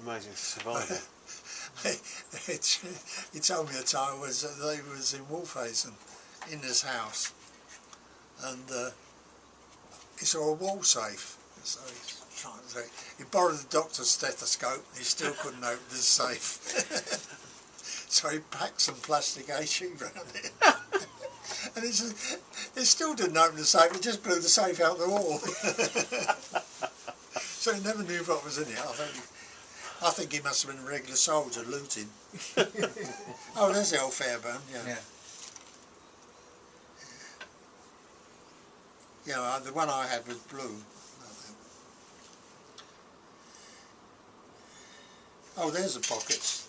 amazing to survive it. He told me a time was that they was in Wolfhazen in this house, and he saw a wall safe. So he's trying to say, he borrowed the doctor's stethoscope. And he still couldn't open the safe, so he packed some plastic A-sheet around it. And it still didn't open the safe. It just blew the safe out the wall. So he never knew what was in it. I think he must have been a regular soldier looting. Oh, there's the old Fairburn, yeah. Yeah, the one I had was blue. Oh, there's the pockets.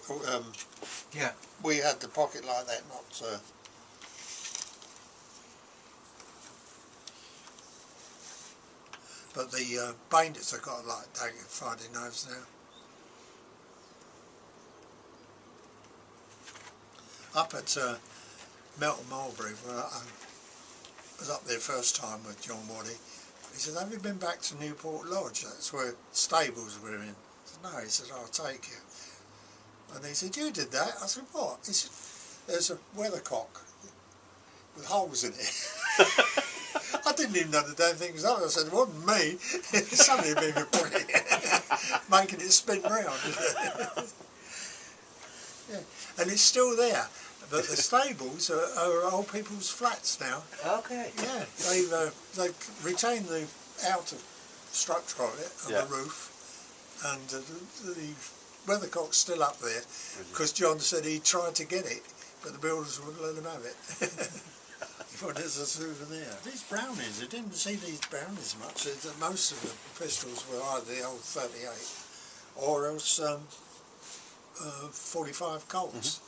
Yeah. We had the pocket like that, not... But the bandits have got like fighting knives now. Up at Melton Mulberry, where I was up there first time with John Waddy, he said, "Have you been back to Newport Lodge? That's where stables were in." I said, "No." He said, "I'll take you." And he said, "You did that?" I said, "What?" He said, "There's a weathercock with holes in it." I didn't even know the damn thing was up. I said, "It wasn't me." Somebody had been making it spin round. Yeah. And it's still there. But the stables are old people's flats now. Okay. Yeah, they've retained the outer structure of it, and the roof, and the weathercock's still up there, because John said he tried to get it, but the builders wouldn't let him have it. He thought there's a souvenir. These brownies, I didn't see these brownies much. Most of the pistols were either the old 38 or else 45 Colts.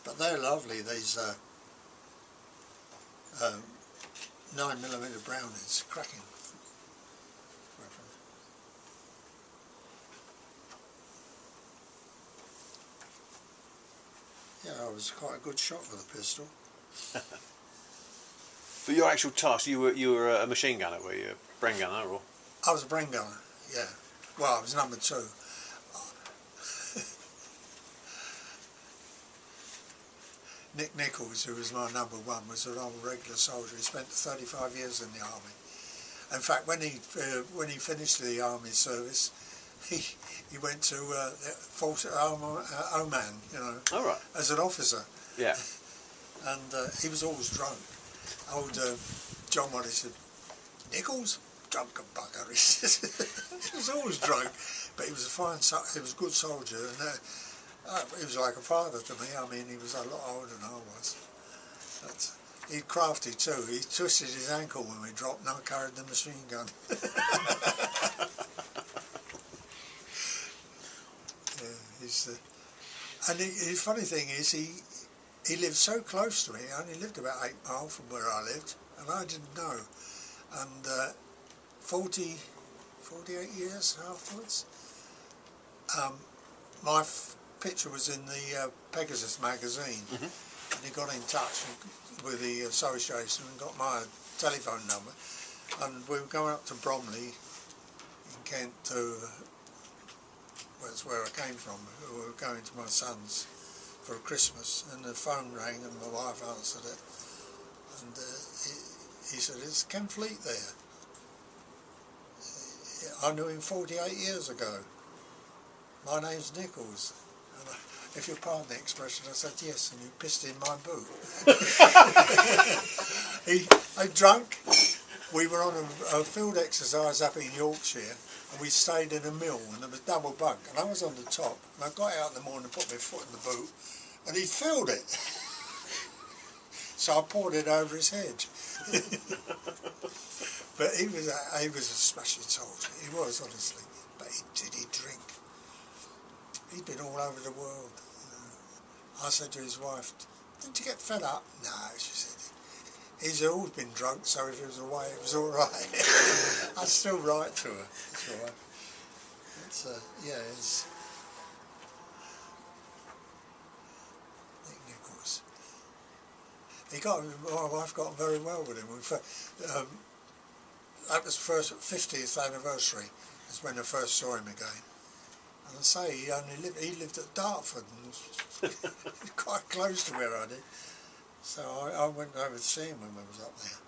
But they're lovely, these 9mm brownies, cracking. Yeah, I was quite a good shot with a pistol. But your actual task, you were a machine gunner, were you? A Bren gunner, or? I was a Bren gunner, yeah. Well, I was number 2. Nick Nichols, who was my number 1, was an old regular soldier. He spent 35 years in the army. In fact, when he finished the army service, he went to Oman, you know, as an officer. Yeah. And he was always drunk. Old John Waddy said, "Nichols, drunken bugger." He was always drunk, but he was he was a good soldier, and he was like a father to me. I mean, he was a lot older than I was. But he's crafty too. He twisted his ankle when we dropped, and I carried the machine gun. Yeah, and the funny thing is, he lived so close to me. He only lived about 8 miles from where I lived, and I didn't know. And 48 years afterwards, my picture was in the Pegasus magazine, and he got in touch with the association and got my telephone number, and we were going up to Bromley in Kent to, that's where I came from. We were going to my son's for Christmas, and the phone rang and my wife answered it, and he said, "Is Ken Fleet there?" I knew him 48 years ago. "My name's Nichols." And if you'll pardon the expression, I said, "Yes," and he pissed in my boot. I drunk. We were on a field exercise up in Yorkshire, and we stayed in a mill, and there was double bunk, and I was on the top, and I got out in the morning and put my foot in the boot, and he'd filled it. So I poured it over his head. But he was a smashing soldier. He was, honestly. But he'd drink. He'd been all over the world. I said to his wife, "Didn't you get fed up?" "No," she said. "He's always been drunk, so if he was away, it was all right." I still write to her. That's all right. It's yeah, it's Nick Nichols. My wife got on very well with him. That was the first 50th anniversary. Is when I first saw him again. And I say he lived at Dartford, and was quite close to where I did. So I went over to see him when we was up there.